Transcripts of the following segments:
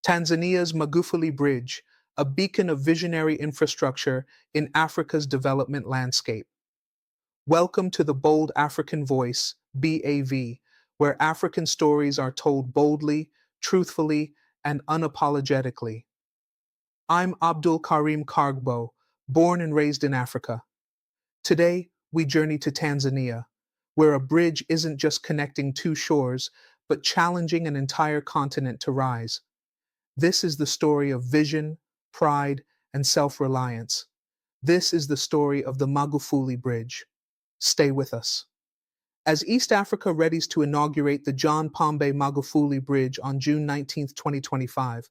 Tanzania's Magufuli Bridge, a beacon of visionary infrastructure in Africa's development landscape. Welcome to the Bold African Voice, BAV, where African stories are told boldly, truthfully, and unapologetically. I'm Abdul Karim Kargbo, born and raised in Africa. Today, we journey to Tanzania, where a bridge isn't just connecting two shores, but challenging an entire continent to rise. This is the story of vision, pride, and self-reliance. This is the story of the Magufuli Bridge. Stay with us. As East Africa readies to inaugurate the John Pombe Magufuli Bridge on June 19, 2025,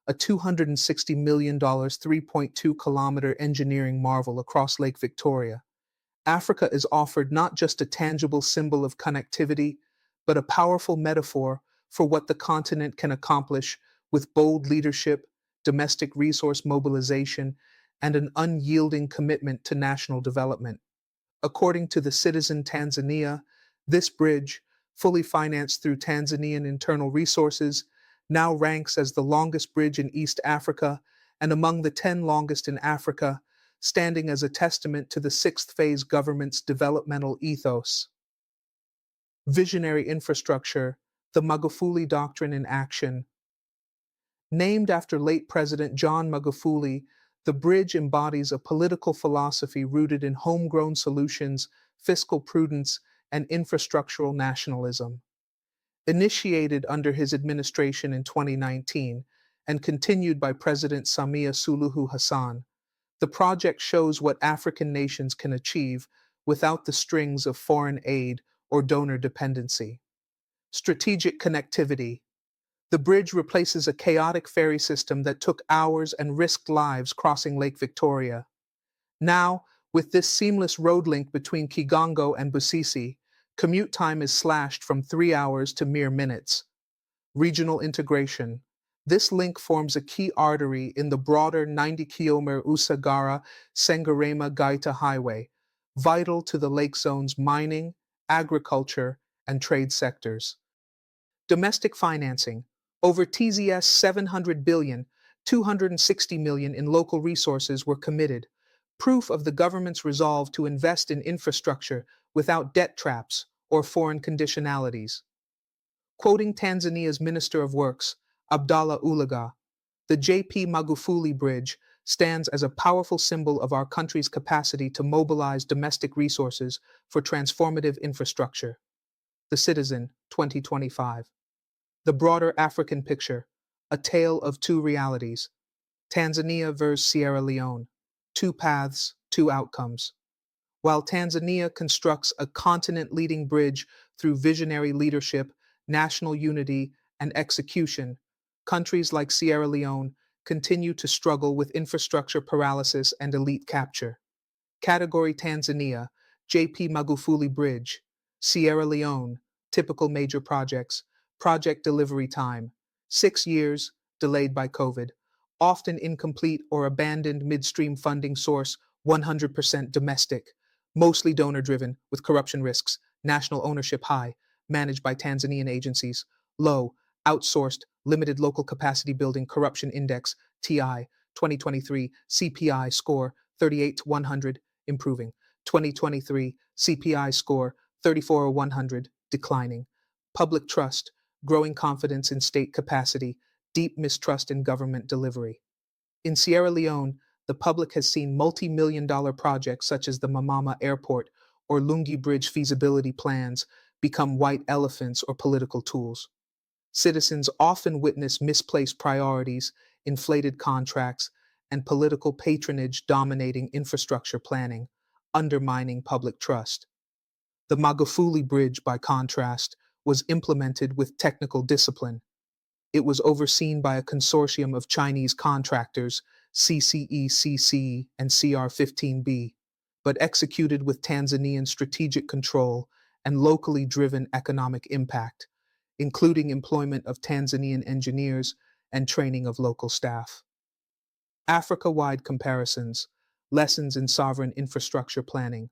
a $260 million 3.2-kilometer engineering marvel across Lake Victoria, Africa is offered not just a tangible symbol of connectivity, but a powerful metaphor for what the continent can accomplish with bold leadership, domestic resource mobilization, and an unyielding commitment to national development. According to the Citizen Tanzania, this bridge, fully financed through Tanzanian internal resources, now ranks as the longest bridge in East Africa and among the 10 longest in Africa, standing as a testament to the sixth phase government's developmental ethos. Visionary infrastructure, the Magufuli Doctrine in action. Named after late President John Magufuli, the bridge embodies a political philosophy rooted in homegrown solutions, fiscal prudence, and infrastructural nationalism. Initiated under his administration in 2019 and continued by President Samia Suluhu Hassan, the project shows what African nations can achieve without the strings of foreign aid or donor dependency. Strategic connectivity. The bridge replaces a chaotic ferry system that took hours and risked lives crossing Lake Victoria. Now, with this seamless road link between Kigongo and Busisi, commute time is slashed from 3 hours to mere minutes. Regional integration. This link forms a key artery in the broader 90-kilometer Usagara-Sengerema-Geita highway, vital to the lake zone's mining, agriculture, and trade sectors. Domestic financing. Over TZS 700 billion, 260 million in local resources were committed, proof of the government's resolve to invest in infrastructure without debt traps or foreign conditionalities. Quoting Tanzania's Minister of Works, Abdallah Ulaga, the J.P. Magufuli Bridge stands as a powerful symbol of our country's capacity to mobilize domestic resources for transformative infrastructure. The Citizen, 2025. The broader African picture, a tale of two realities. Tanzania versus Sierra Leone. Two paths, two outcomes. While Tanzania constructs a continent-leading bridge through visionary leadership, national unity, and execution, countries like Sierra Leone continue to struggle with infrastructure paralysis and elite capture. Category Tanzania, J.P. Magufuli Bridge. Sierra Leone, typical major projects. Project delivery time, 6 years, delayed by COVID. Often incomplete or abandoned midstream funding source, 100% domestic. Mostly donor-driven, with corruption risks. National ownership high, managed by Tanzanian agencies. Low, outsourced, limited local capacity building corruption index, TI, 2023, CPI score, 38/100, improving. 2023, CPI score, 34/100, declining. Public trust, growing confidence in state capacity, deep mistrust in government delivery. In Sierra Leone, the public has seen multi-million-dollar projects such as the Mamama Airport or Lungi Bridge feasibility plans become white elephants or political tools. Citizens often witness misplaced priorities, inflated contracts, and political patronage dominating infrastructure planning, undermining public trust. The Magufuli Bridge, by contrast, was implemented with technical discipline. It was overseen by a consortium of Chinese contractors, CCECC and CR15B, but executed with Tanzanian strategic control and locally driven economic impact, including employment of Tanzanian engineers and training of local staff. Africa-wide comparisons, lessons in sovereign infrastructure planning.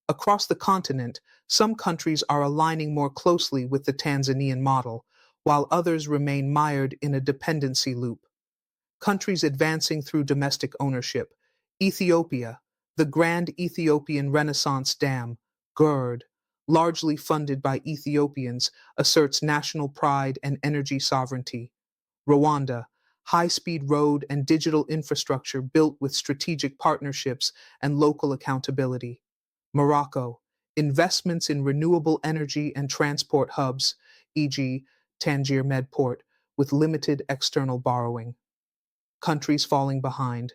Across the continent, some countries are aligning more closely with the Tanzanian model, while others remain mired in a dependency loop. Countries advancing through domestic ownership. Ethiopia, the Grand Ethiopian Renaissance Dam, GERD, largely funded by Ethiopians, asserts national pride and energy sovereignty. Rwanda, high-speed road and digital infrastructure built with strategic partnerships and local accountability. Morocco, investments in renewable energy and transport hubs, e.g., Tangier Medport, with limited external borrowing. Countries falling behind.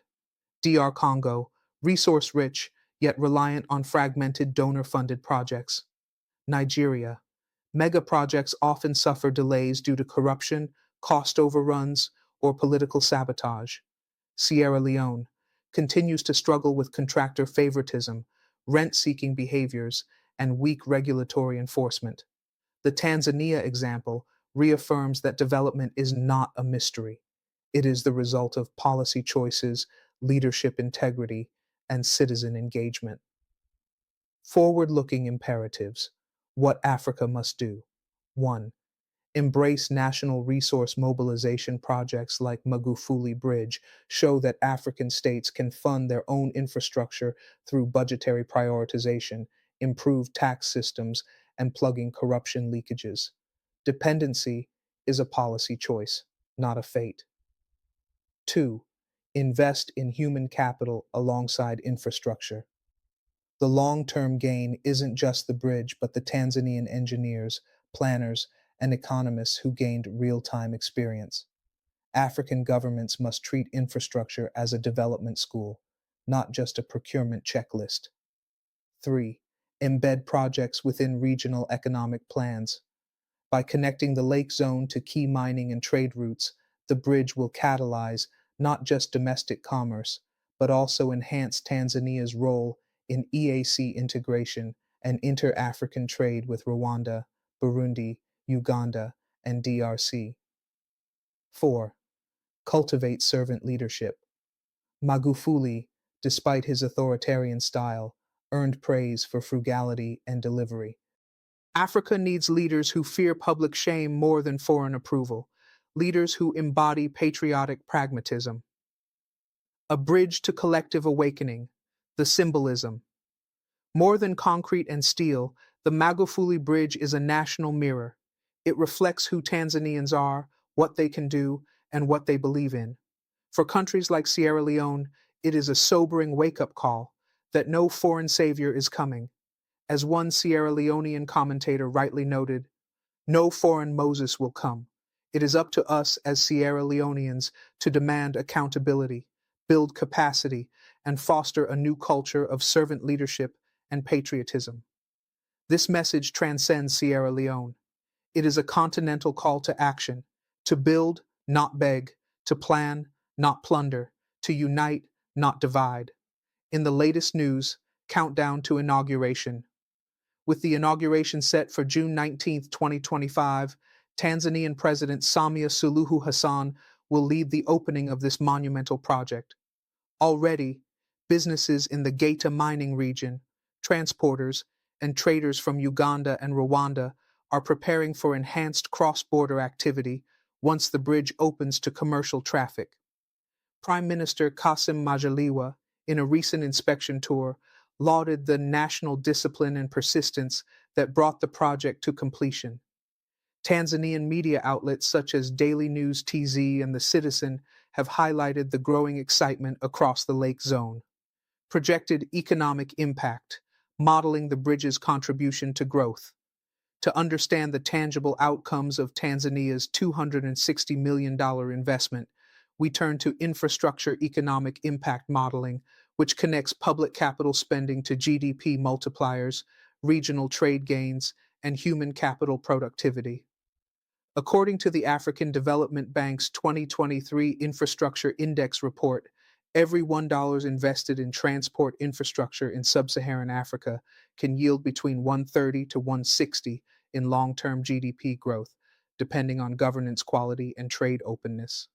DR Congo, resource rich, yet reliant on fragmented donor funded projects. Nigeria, mega projects often suffer delays due to corruption, cost overruns, or political sabotage. Sierra Leone continues to struggle with contractor favoritism, rent seeking behaviors, and weak regulatory enforcement. The Tanzania example reaffirms that development is not a mystery. It is the result of policy choices, leadership integrity, and citizen engagement. Forward looking imperatives. What Africa must do. 1. Embrace national resource mobilization projects like Magufuli Bridge show that African states can fund their own infrastructure through budgetary prioritization, improved tax systems, and plugging corruption leakages. Dependency is a policy choice, not a fate. 2. Invest in human capital alongside infrastructure. The long-term gain isn't just the bridge, but the Tanzanian engineers, planners, and economists who gained real-time experience. African governments must treat infrastructure as a development school, not just a procurement checklist. 3. Embed projects within regional economic plans. By connecting the lake zone to key mining and trade routes, the bridge will catalyze not just domestic commerce, but also enhance Tanzania's role in EAC integration and inter-African trade with Rwanda, Burundi, Uganda, and DRC. 4. Cultivate servant leadership. Magufuli, despite his authoritarian style, earned praise for frugality and delivery. Africa needs leaders who fear public shame more than foreign approval, leaders who embody patriotic pragmatism. A bridge to collective awakening, the symbolism. More than concrete and steel, the Magufuli Bridge is a national mirror. It reflects who Tanzanians are, what they can do, and what they believe in. For countries like Sierra Leone, it is a sobering wake-up call that no foreign savior is coming. As one Sierra Leonean commentator rightly noted, no foreign Moses will come. It is up to us as Sierra Leoneans to demand accountability, build capacity, and foster a new culture of servant leadership and patriotism. This message transcends Sierra Leone. It is a continental call to action, to build, not beg, to plan, not plunder, to unite, not divide. In the latest news, countdown to inauguration. With the inauguration set for June 19, 2025, Tanzanian President Samia Suluhu Hassan will lead the opening of this monumental project. Already, businesses in the Geita mining region, transporters, and traders from Uganda and Rwanda are preparing for enhanced cross-border activity once the bridge opens to commercial traffic. Prime Minister Kassim Majaliwa, in a recent inspection tour, lauded the national discipline and persistence that brought the project to completion. Tanzanian media outlets such as Daily News TZ and The Citizen have highlighted the growing excitement across the lake zone. Projected economic impact, modeling the bridge's contribution to growth. To understand the tangible outcomes of Tanzania's $260 million investment, we turn to infrastructure economic impact modeling, which connects public capital spending to GDP multipliers, regional trade gains, and human capital productivity. According to the African Development Bank's 2023 Infrastructure Index report, every $1 invested in transport infrastructure in sub-Saharan Africa can yield between 130 to 160 in long-term GDP growth, depending on governance quality and trade openness.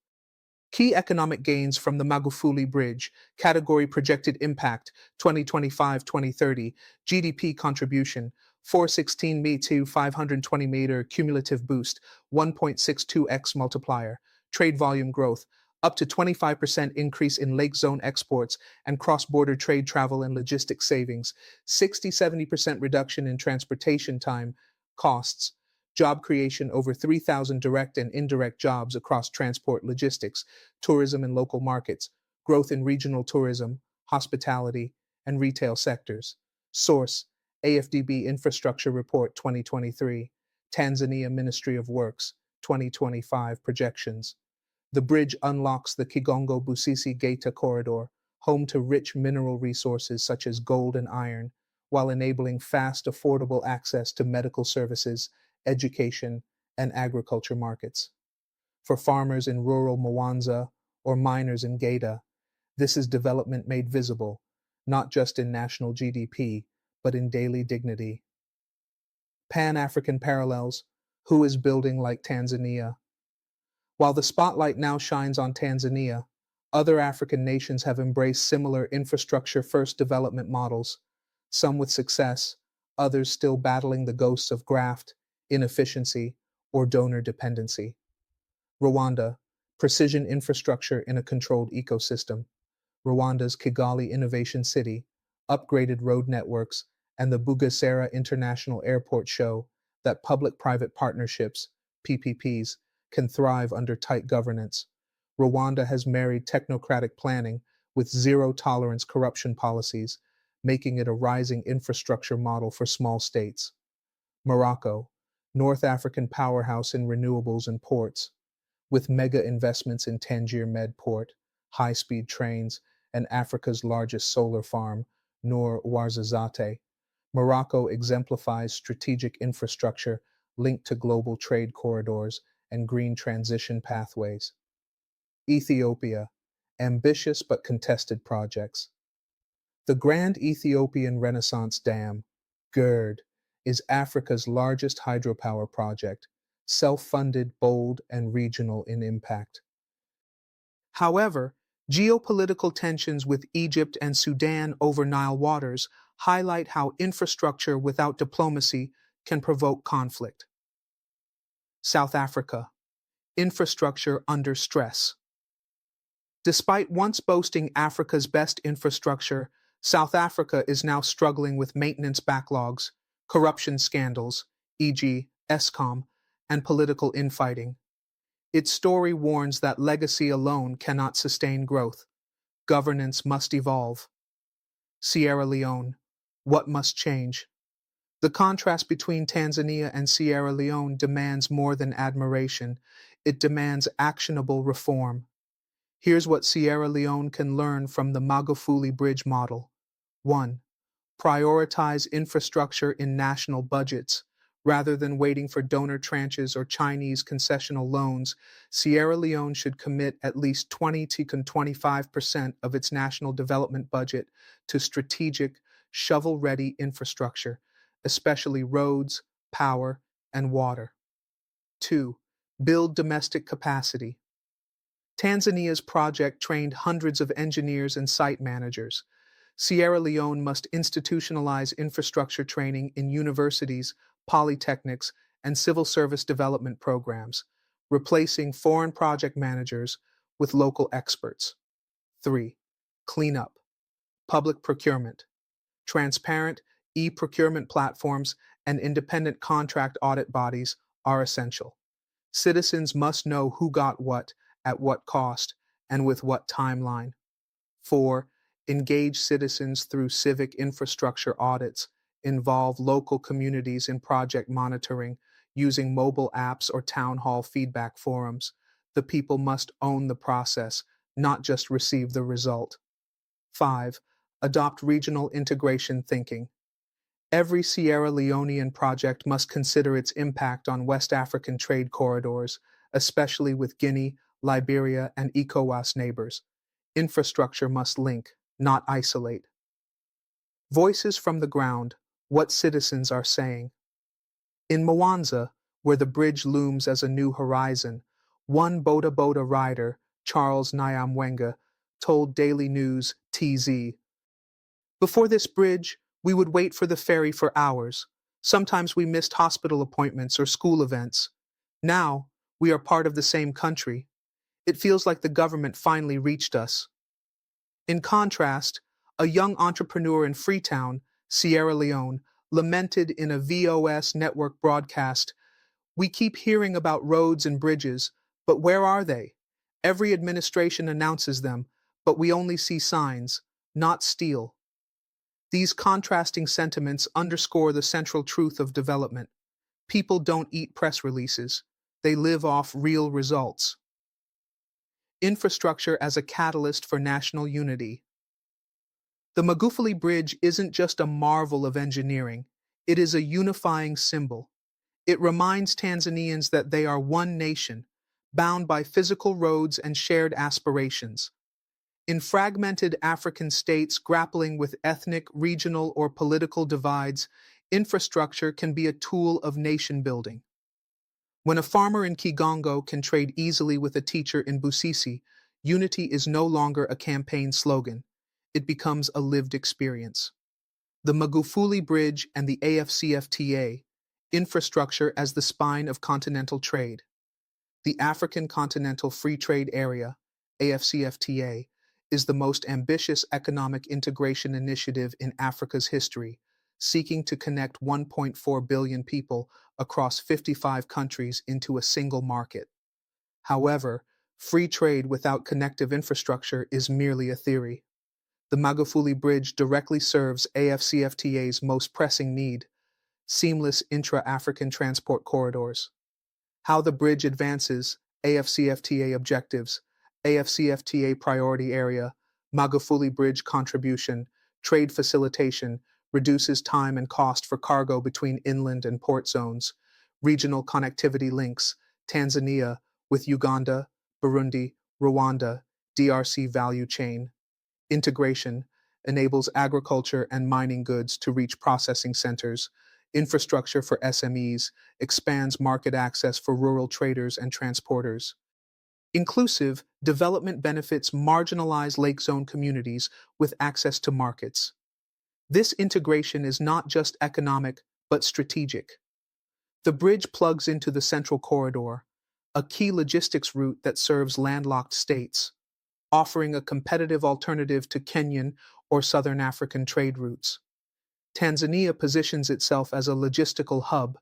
Key economic gains from the Magufuli Bridge, category projected impact 2025-2030, GDP contribution 416 me to 520-meter cumulative boost, 1.62x multiplier, trade volume growth, up to 25% increase in lake zone exports and cross-border trade travel and logistics savings, 60-70% reduction in transportation time costs, job creation over 3,000 direct and indirect jobs across transport logistics, tourism and local markets, growth in regional tourism, hospitality, and retail sectors. Source: AFDB Infrastructure Report 2023, Tanzania Ministry of Works, 2025 projections. The bridge unlocks the Kigongo-Busisi-Geita corridor, home to rich mineral resources such as gold and iron, while enabling fast, affordable access to medical services, education, and agriculture markets. For farmers in rural Mwanza or miners in Geita, this is development made visible, not just in national GDP, but in daily dignity. Pan-African parallels: who is building like Tanzania? While the spotlight now shines on Tanzania, other African nations have embraced similar infrastructure-first development models, some with success, others still battling the ghosts of graft, inefficiency, or donor dependency. Rwanda: precision infrastructure in a controlled ecosystem. Rwanda's Kigali Innovation City, upgraded road networks, and the Bugesera International Airport show that public-private partnerships, PPPs, can thrive under tight governance. Rwanda has married technocratic planning with zero-tolerance corruption policies, making it a rising infrastructure model for small states. Morocco: North African powerhouse in renewables and ports. With mega investments in Tangier Med Port, high-speed trains, and Africa's largest solar farm, Noor Ouarzazate, Morocco exemplifies strategic infrastructure linked to global trade corridors and green transition pathways. Ethiopia: ambitious but contested projects. The Grand Ethiopian Renaissance Dam, GERD, is Africa's largest hydropower project, self-funded, bold, and regional in impact. However, geopolitical tensions with Egypt and Sudan over Nile waters highlight how infrastructure without diplomacy can provoke conflict. South Africa: infrastructure under stress. Despite once boasting Africa's best infrastructure, South Africa is now struggling with maintenance backlogs, corruption scandals, e.g., Eskom, and political infighting. Its story warns that legacy alone cannot sustain growth. Governance must evolve. Sierra Leone: what must change? The contrast between Tanzania and Sierra Leone demands more than admiration. It demands actionable reform. Here's what Sierra Leone can learn from the Magufuli Bridge model. 1. Prioritize infrastructure in national budgets. Rather than waiting for donor tranches or Chinese concessional loans, Sierra Leone should commit at least 20 to 25% of its national development budget to strategic, shovel-ready infrastructure, especially roads, power, and water. 2. Build domestic capacity. Tanzania's project trained hundreds of engineers and site managers. Sierra Leone must institutionalize infrastructure training in universities, polytechnics, and civil service development programs, replacing foreign project managers with local experts. 3. Cleanup. Public procurement. Transparent e-procurement platforms and independent contract audit bodies are essential. Citizens must know who got what, at what cost, and with what timeline. 4. Engage citizens through civic infrastructure audits. Involve local communities in project monitoring using mobile apps or town hall feedback forums. The people must own the process, not just receive the result. 5. Adopt regional integration thinking. Every Sierra Leonean project must consider its impact on West African trade corridors, especially with Guinea, Liberia, and ECOWAS neighbors. Infrastructure must link, not isolate. Voices from the ground: what citizens are saying. In Mwanza, where the bridge looms as a new horizon, one Boda Boda rider, Charles Nyamwenga, told Daily News TZ, "Before this bridge, we would wait for the ferry for hours. Sometimes we missed hospital appointments or school events. Now, we are part of the same country. It feels like the government finally reached us. In contrast, a young entrepreneur in Freetown, Sierra Leone, lamented in a VOS network broadcast, "We keep hearing about roads and bridges, but where are they? Every administration announces them, but we only see signs, not steel." These contrasting sentiments underscore the central truth of development. People don't eat press releases. They live off real results. Infrastructure as a catalyst for national unity. The Magufuli Bridge isn't just a marvel of engineering, it is a unifying symbol. It reminds Tanzanians that they are one nation, bound by physical roads and shared aspirations. In fragmented African states grappling with ethnic, regional, or political divides, infrastructure can be a tool of nation building. When a farmer in Kigongo can trade easily with a teacher in Busisi, unity is no longer a campaign slogan. It becomes a lived experience. The Magufuli Bridge and the AfCFTA, infrastructure as the spine of continental trade. The African Continental Free Trade Area, AfCFTA, is the most ambitious economic integration initiative in Africa's history, seeking to connect 1.4 billion people across 55 countries into a single market. However, free trade without connective infrastructure is merely a theory. The Magufuli Bridge directly serves AfCFTA's most pressing need: seamless intra-African transport corridors. How the bridge advances: AfCFTA objectives, AfCFTA priority area, Magufuli Bridge contribution, trade facilitation, reduces time and cost for cargo between inland and port zones, regional connectivity links, Tanzania with Uganda, Burundi, Rwanda, DRC value chain. Integration enables agriculture and mining goods to reach processing centers. Infrastructure for SMEs expands market access for rural traders and transporters. Inclusive development benefits marginalized lake zone communities with access to markets. This integration is not just economic, but strategic. The bridge plugs into the Central Corridor, a key logistics route that serves landlocked states, offering a competitive alternative to Kenyan or Southern African trade routes. Tanzania positions itself as a logistical hub,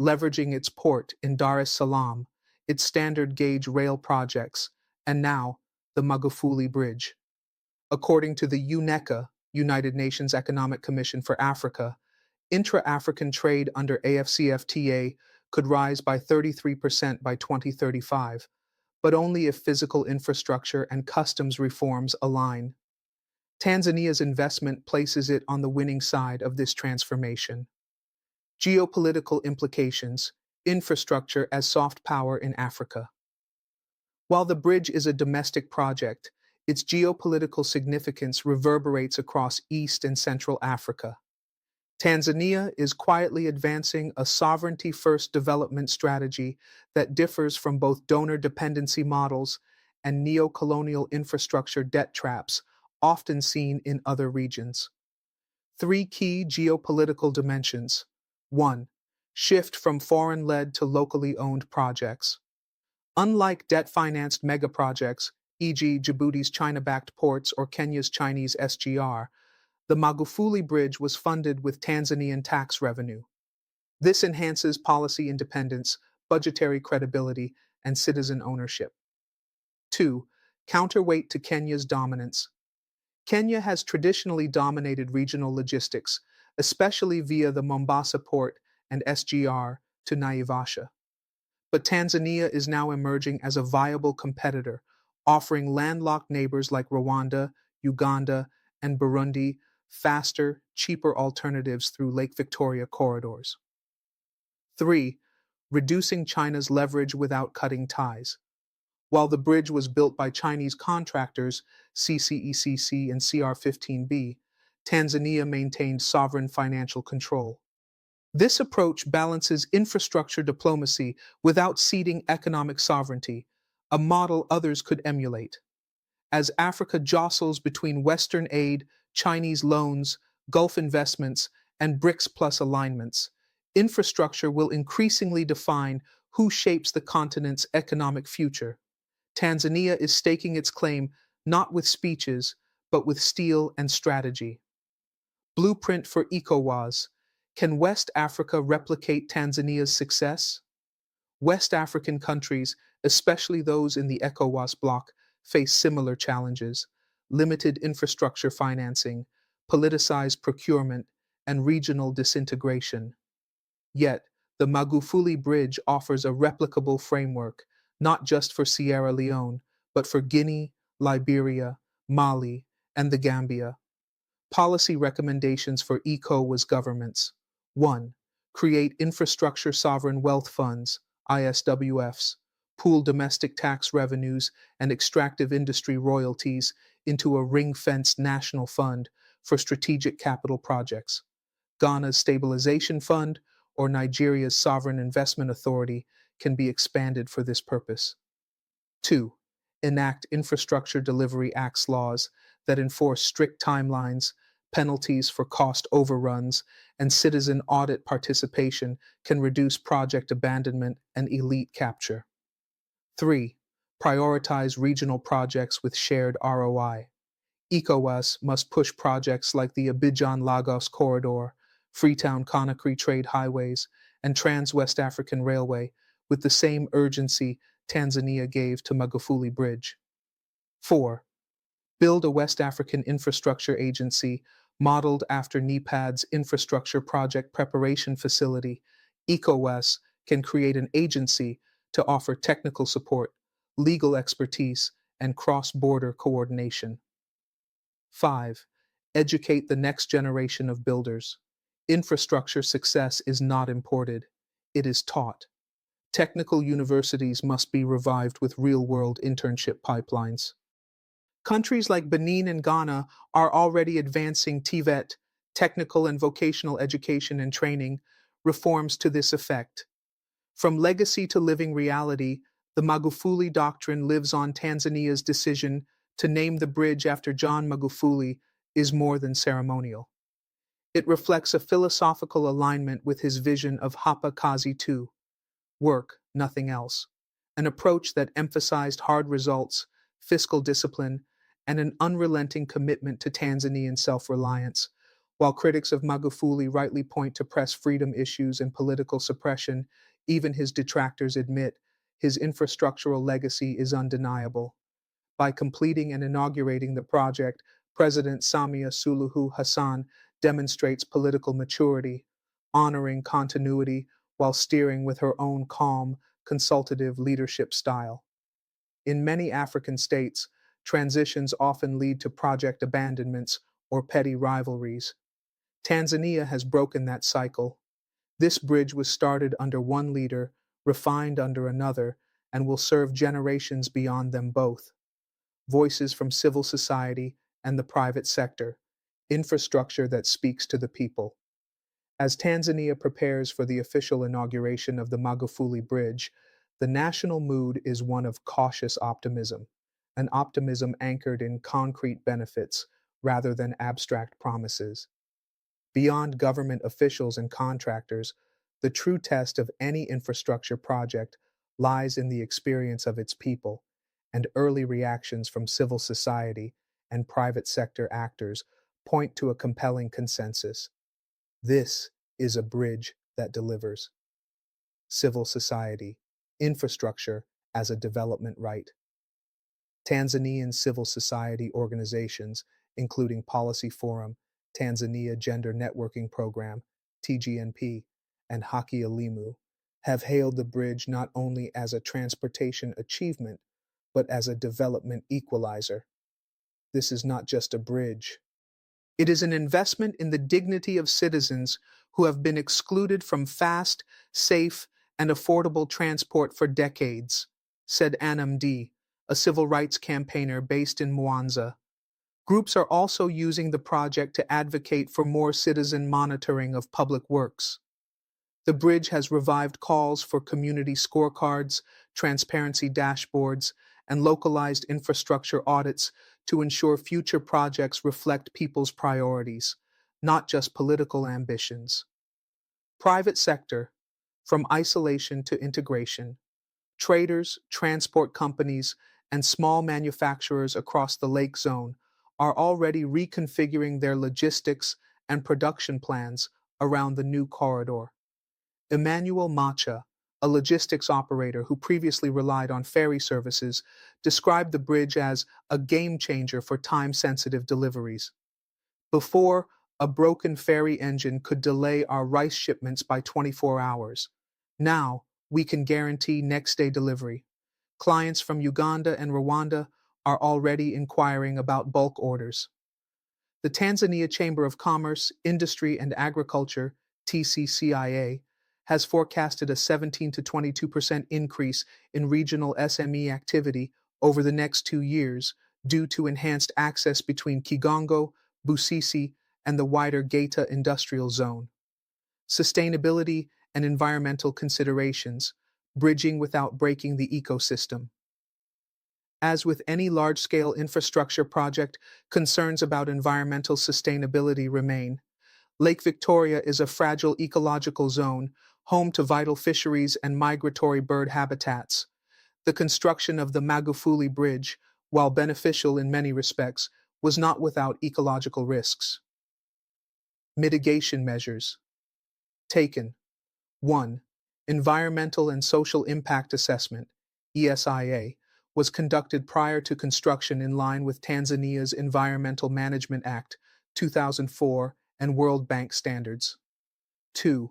leveraging its port in Dar es Salaam, its standard gauge rail projects, and now the Magufuli Bridge. According to the UNECA, United Nations Economic Commission for Africa, intra-African trade under AfCFTA could rise by 33% by 2035, but only if physical infrastructure and customs reforms align. Tanzania's investment places it on the winning side of this transformation. Geopolitical implications: infrastructure as soft power in Africa. While the bridge is a domestic project, its geopolitical significance reverberates across East and Central Africa. Tanzania is quietly advancing a sovereignty-first development strategy that differs from both donor dependency models and neo-colonial infrastructure debt traps often seen in other regions. Three key geopolitical dimensions. 1. Shift from foreign-led to locally owned projects. Unlike debt-financed megaprojects, e.g. Djibouti's China-backed ports or Kenya's Chinese SGR, the Magufuli Bridge was funded with Tanzanian tax revenue. This enhances policy independence, budgetary credibility, and citizen ownership. 2. Counterweight to Kenya's dominance. Kenya has traditionally dominated regional logistics, especially via the Mombasa port and SGR to Naivasha. But Tanzania is now emerging as a viable competitor, offering landlocked neighbors like Rwanda, Uganda, and Burundi faster, cheaper alternatives through Lake Victoria corridors. 3. Reducing China's leverage without cutting ties. While the bridge was built by Chinese contractors, CCECC and CR15B, Tanzania maintained sovereign financial control. This approach balances infrastructure diplomacy without ceding economic sovereignty, a model others could emulate. As Africa jostles between Western aid, Chinese loans, Gulf investments, and BRICS Plus alignments, Infrastructure will increasingly define who shapes the continent's economic future. Tanzania is staking its claim not with speeches, but with steel and strategy. Blueprint for ECOWAS. Can West Africa replicate Tanzania's success? West African countries, especially those in the ECOWAS bloc, face similar challenges: limited infrastructure financing, politicized procurement, and regional disintegration. Yet, the Magufuli Bridge offers a replicable framework, not just for Sierra Leone, but for Guinea, Liberia, Mali, and the Gambia. Policy recommendations for ECOWAS governments. 1. Create infrastructure sovereign wealth funds, ISWFs, pool domestic tax revenues and extractive industry royalties into a ring-fenced national fund for strategic capital projects. Ghana's Stabilization Fund or Nigeria's Sovereign Investment Authority can be expanded for this purpose. 2. Enact Infrastructure Delivery Acts laws that enforce strict timelines, penalties for cost overruns, and citizen audit participation can reduce project abandonment and elite capture. 3. Prioritize regional projects with shared ROI. ECOWAS must push projects like the Abidjan-Lagos Corridor, Freetown-Conakry Trade Highways, and Trans-West African Railway with the same urgency Tanzania gave to Magufuli Bridge. 4. Build a West African infrastructure agency modeled after NEPAD's Infrastructure Project Preparation Facility. ECOWAS can create an agency to offer technical support, legal expertise, and cross-border coordination. 5. Educate the next generation of builders. Infrastructure success is not imported, it is taught. Technical universities must be revived with real-world internship pipelines. Countries like Benin and Ghana are already advancing TVET, technical and vocational education and training, reforms to this effect. From legacy to living reality, the Magufuli Doctrine lives on. Tanzania's decision to name the bridge after John Magufuli is more than ceremonial. It reflects a philosophical alignment with his vision of Hapa Kazi II, work, nothing else, an approach that emphasized hard results, fiscal discipline, and an unrelenting commitment to Tanzanian self-reliance. While critics of Magufuli rightly point to press freedom issues and political suppression, even his detractors admit his infrastructural legacy is undeniable. By completing and inaugurating the project, President Samia Suluhu Hassan demonstrates political maturity, honoring continuity while steering with her own calm, consultative leadership style. In many African states, transitions often lead to project abandonments or petty rivalries. Tanzania has broken that cycle. This bridge was started under one leader, refined under another, and will serve generations beyond them both. Voices from civil society and the private sector, infrastructure that speaks to the people. As Tanzania prepares for the official inauguration of the Magufuli Bridge, the national mood is one of cautious optimism, an optimism anchored in concrete benefits rather than abstract promises. Beyond government officials and contractors, the true test of any infrastructure project lies in the experience of its people, and early reactions from civil society and private sector actors point to a compelling consensus. This is a bridge that delivers. Civil society, infrastructure as a development right. Tanzanian civil society organizations, including Policy Forum, Tanzania Gender Networking Program, TGNP, and Haki Elimu, have hailed the bridge not only as a transportation achievement, but as a development equalizer. This is not just a bridge. It is an investment in the dignity of citizens who have been excluded from fast, safe, and affordable transport for decades, said Anam D., a civil rights campaigner based in Mwanza. Groups are also using the project to advocate for more citizen monitoring of public works. The bridge has revived calls for community scorecards, transparency dashboards, and localized infrastructure audits to ensure future projects reflect people's priorities, not just political ambitions. Private sector, from isolation to integration. Traders, transport companies, and small manufacturers across the lake zone are already reconfiguring their logistics and production plans around the new corridor. Emmanuel Macha, a logistics operator who previously relied on ferry services, described the bridge as a game changer for time sensitive deliveries. Before, a broken ferry engine could delay our rice shipments by 24 hours. Now, we can guarantee next day delivery. Clients from Uganda and Rwanda are already inquiring about bulk orders. The Tanzania Chamber of Commerce, Industry and Agriculture, TCCIA, has forecasted a 17 to 22% increase in regional SME activity over the next 2 years due to enhanced access between Kigongo, Busisi, and the wider Geita industrial zone. Sustainability and environmental considerations, bridging without breaking the ecosystem. As with any large-scale infrastructure project, concerns about environmental sustainability remain. Lake Victoria is a fragile ecological zone, home to vital fisheries and migratory bird habitats. The construction of the Magufuli Bridge, while beneficial in many respects, was not without ecological risks. Mitigation measures taken. 1. Environmental and Social Impact Assessment, ESIA, was conducted prior to construction in line with Tanzania's Environmental Management Act, 2004, and World Bank standards. 2.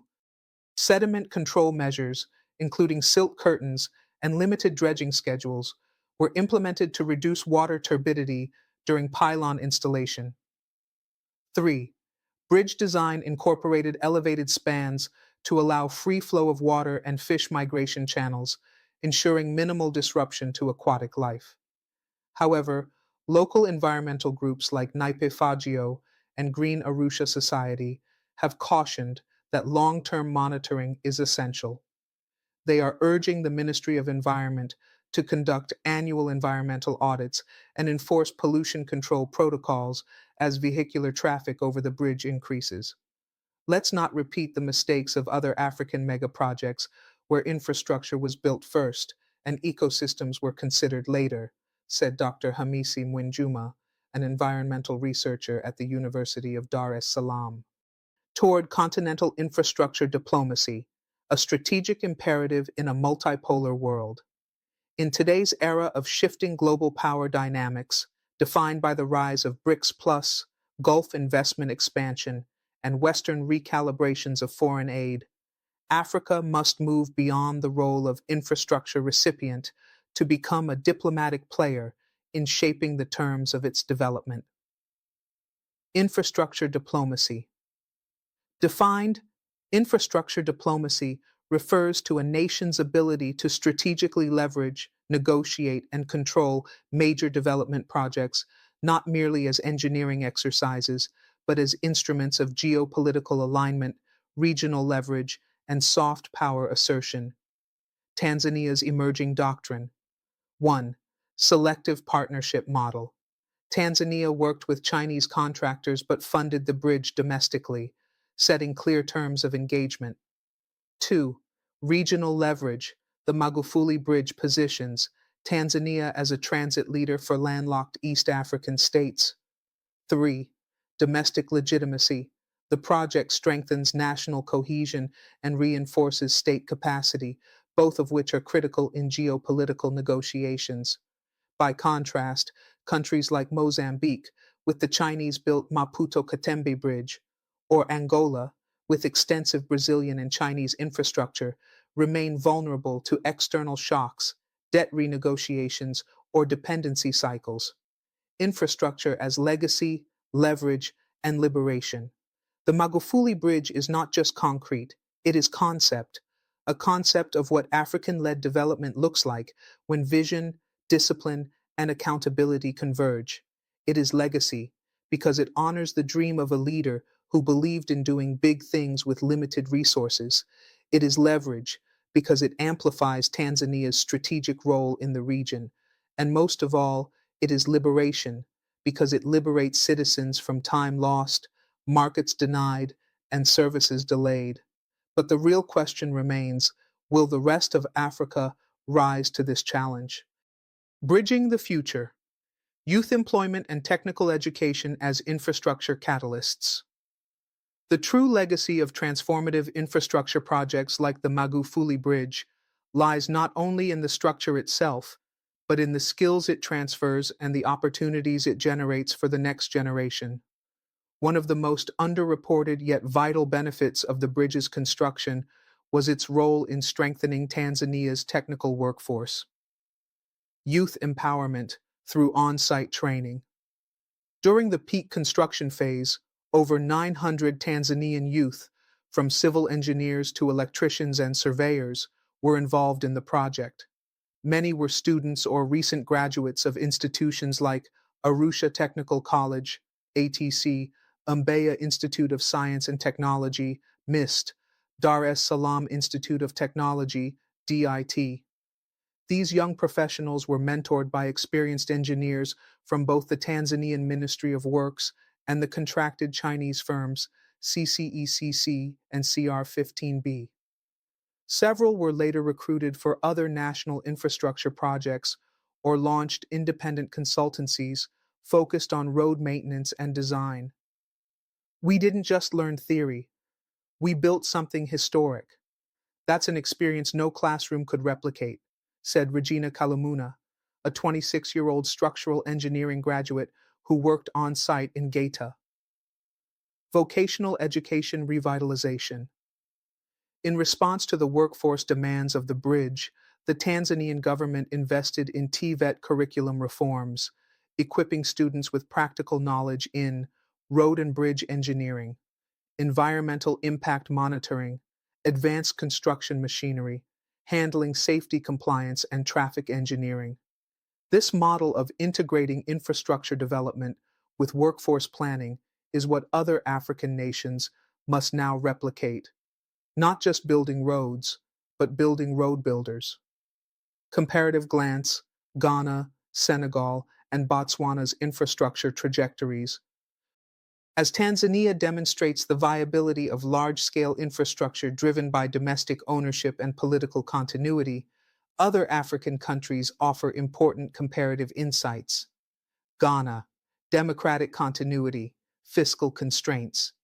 Sediment control measures, including silt curtains and limited dredging schedules, were implemented to reduce water turbidity during pylon installation. 3. Bridge design incorporated elevated spans to allow free flow of water and fish migration channels, ensuring minimal disruption to aquatic life. However, local environmental groups like Naipe Fagio and Green Arusha Society have cautioned that long-term monitoring is essential. They are urging the Ministry of Environment to conduct annual environmental audits and enforce pollution control protocols as vehicular traffic over the bridge increases. Let's not repeat the mistakes of other African megaprojects where infrastructure was built first and ecosystems were considered later, said Dr. Hamisi Mwinjuma, an environmental researcher at the University of Dar es Salaam. Toward continental infrastructure diplomacy, a strategic imperative in a multipolar world. In today's era of shifting global power dynamics, defined by the rise of BRICS Plus, Gulf investment expansion, and Western recalibrations of foreign aid, Africa must move beyond the role of infrastructure recipient to become a diplomatic player in shaping the terms of its development. Infrastructure diplomacy. Defined, infrastructure diplomacy refers to a nation's ability to strategically leverage, negotiate, and control major development projects, not merely as engineering exercises, but as instruments of geopolitical alignment, regional leverage, and soft power assertion. Tanzania's emerging doctrine. 1. Selective partnership model. Tanzania worked with Chinese contractors but funded the bridge domestically, setting clear terms of engagement. 2. Regional leverage. The Magufuli Bridge positions Tanzania as a transit leader for landlocked East African states. 3. Domestic legitimacy. The project strengthens national cohesion and reinforces state capacity, both of which are critical in geopolitical negotiations. By contrast, countries like Mozambique, with the Chinese-built Maputo-Katembe Bridge, or Angola, with extensive Brazilian and Chinese infrastructure, remain vulnerable to external shocks, debt renegotiations, or dependency cycles. Infrastructure as legacy, leverage, and liberation. The Magufuli Bridge is not just concrete, it is concept, a concept of what African-led development looks like when vision, discipline, and accountability converge. It is legacy, because it honors the dream of a leader who believed in doing big things with limited resources. It is leverage, because it amplifies Tanzania's strategic role in the region. And most of all, it is liberation, because it liberates citizens from time lost, markets denied, and services delayed. But the real question remains, will the rest of Africa rise to this challenge? Bridging the future. Youth employment and technical education as infrastructure catalysts. The true legacy of transformative infrastructure projects like the Magufuli Bridge lies not only in the structure itself, but in the skills it transfers and the opportunities it generates for the next generation. One of the most underreported yet vital benefits of the bridge's construction was its role in strengthening Tanzania's technical workforce. Youth empowerment through on-site training. During the peak construction phase, over 900 Tanzanian youth, from civil engineers to electricians and surveyors, were involved in the project. Many were students or recent graduates of institutions like Arusha Technical College, ATC, Mbeya Institute of Science and Technology, MIST, Dar es Salaam Institute of Technology, DIT. These young professionals were mentored by experienced engineers from both the Tanzanian Ministry of Works and the contracted Chinese firms CCECC and CR15B. Several were later recruited for other national infrastructure projects or launched independent consultancies focused on road maintenance and design. We didn't just learn theory, we built something historic. That's an experience no classroom could replicate, said Regina Kalamuna, a 26-year-old structural engineering graduate who worked on site in Geita. Vocational education revitalization. In response to the workforce demands of the bridge, the Tanzanian government invested in TVET curriculum reforms, equipping students with practical knowledge in road and bridge engineering, environmental impact monitoring, advanced construction machinery, handling safety compliance, and traffic engineering. This model of integrating infrastructure development with workforce planning is what other African nations must now replicate, not just building roads, but building road builders. Comparative glance, Ghana, Senegal, and Botswana's infrastructure trajectories. As Tanzania demonstrates the viability of large-scale infrastructure driven by domestic ownership and political continuity, other African countries offer important comparative insights. Ghana, democratic continuity, fiscal constraints.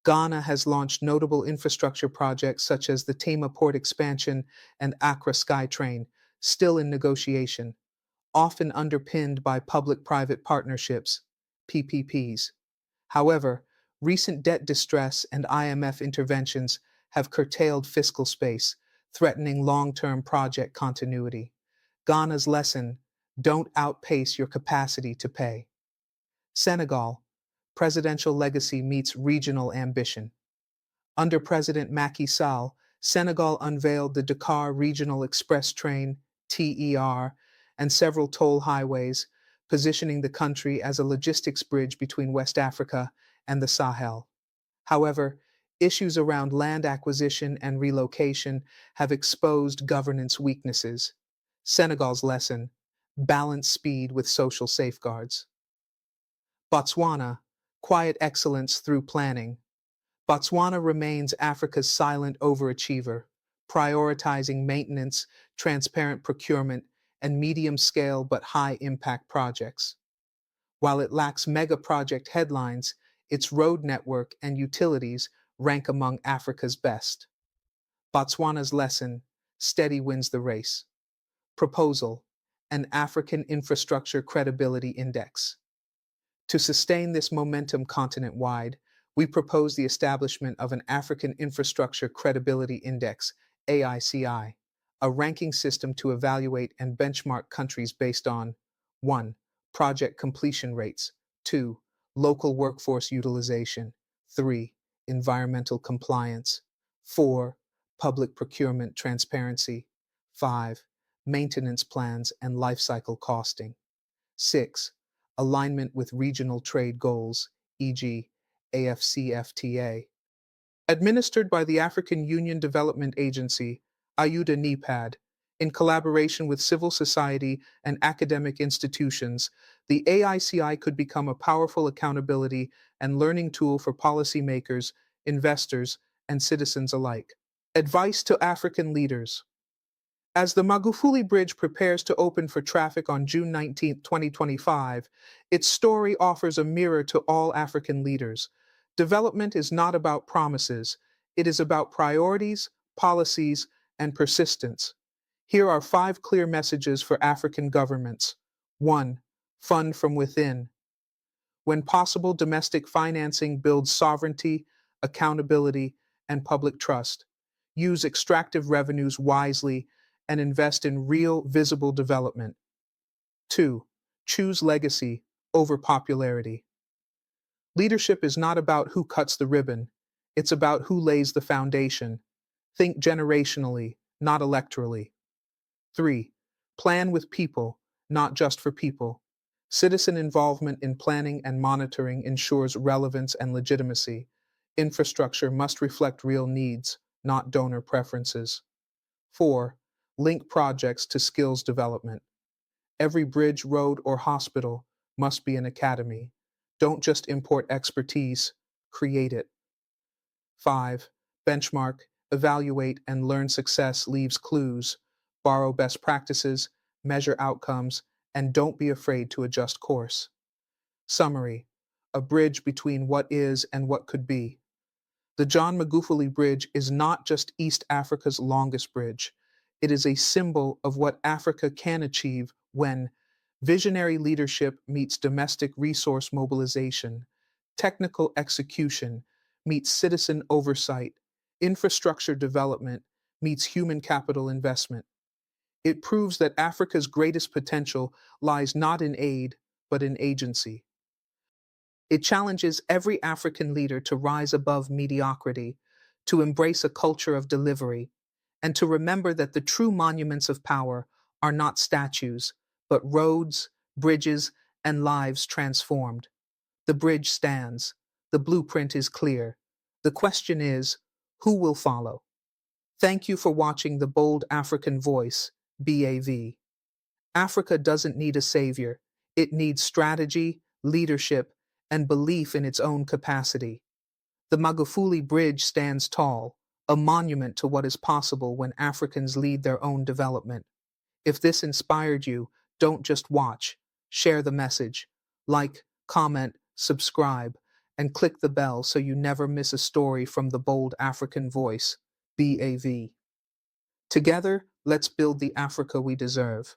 Ghana has launched notable infrastructure projects such as the Tema Port expansion and Accra SkyTrain, still in negotiation, often underpinned by public-private partnerships, PPPs. However, recent debt distress and IMF interventions have curtailed fiscal space, threatening long-term project continuity. Ghana's lesson: don't outpace your capacity to pay. Senegal, presidential legacy meets regional ambition. Under President Macky Sall, Senegal unveiled the Dakar Regional Express Train, TER, and several toll highways, positioning the country as a logistics bridge between West Africa and the Sahel. However, issues around land acquisition and relocation have exposed governance weaknesses. Senegal's lesson: balance speed with social safeguards. Botswana, quiet excellence through planning. Botswana remains Africa's silent overachiever, prioritizing maintenance, transparent procurement, and medium-scale but high-impact projects. While it lacks mega-project headlines, its road network and utilities rank among Africa's best. Botswana's lesson: steady wins the race. Proposal: an African Infrastructure Credibility Index. To sustain this momentum continent-wide, we propose the establishment of an African Infrastructure Credibility Index, AICI, a ranking system to evaluate and benchmark countries based on 1. Project completion rates, 2. Local workforce utilization, 3. Environmental compliance, 4. Public procurement transparency, 5. Maintenance plans and life cycle costing, 6. Alignment with regional trade goals, e.g., AfCFTA. Administered by the African Union Development Agency, AYUDA-NEPAD, in collaboration with civil society and academic institutions, the AICI could become a powerful accountability and learning tool for policymakers, investors, and citizens alike. Advice to African leaders. As the Magufuli Bridge prepares to open for traffic on June 19, 2025, its story offers a mirror to all African leaders. Development is not about promises, it is about priorities, policies, and persistence. Here are 5 clear messages for African governments. 1. Fund from within. When possible, domestic financing builds sovereignty, accountability, and public trust. Use extractive revenues wisely and invest in real, visible development. 2. Choose legacy over popularity. Leadership is not about who cuts the ribbon, it's about who lays the foundation. Think generationally, not electorally. 3. Plan with people, not just for people. Citizen involvement in planning and monitoring ensures relevance and legitimacy. Infrastructure must reflect real needs, not donor preferences. 4. Link projects to skills development. Every bridge, road, or hospital must be an academy. Don't just import expertise, create it. 5. Benchmark, evaluate, and learn. Success leaves clues. Borrow best practices, measure outcomes, and don't be afraid to adjust course. Summary: a bridge between what is and what could be. The John Magufuli Bridge is not just East Africa's longest bridge. It is a symbol of what Africa can achieve when visionary leadership meets domestic resource mobilization, technical execution meets citizen oversight, infrastructure development meets human capital investment. It proves that Africa's greatest potential lies not in aid, but in agency. It challenges every African leader to rise above mediocrity, to embrace a culture of delivery, and to remember that the true monuments of power are not statues, but roads, bridges, and lives transformed. The bridge stands. The blueprint is clear. The question is, who will follow? Thank you for watching The Bold African Voice, BAV. Africa doesn't need a savior. It needs strategy, leadership, and belief in its own capacity. The Magufuli Bridge stands tall, a monument to what is possible when Africans lead their own development. If this inspired you, don't just watch. Share the message. Like, comment, subscribe, and click the bell so you never miss a story from the Bold African Voice, BAV. Together, let's build the Africa we deserve.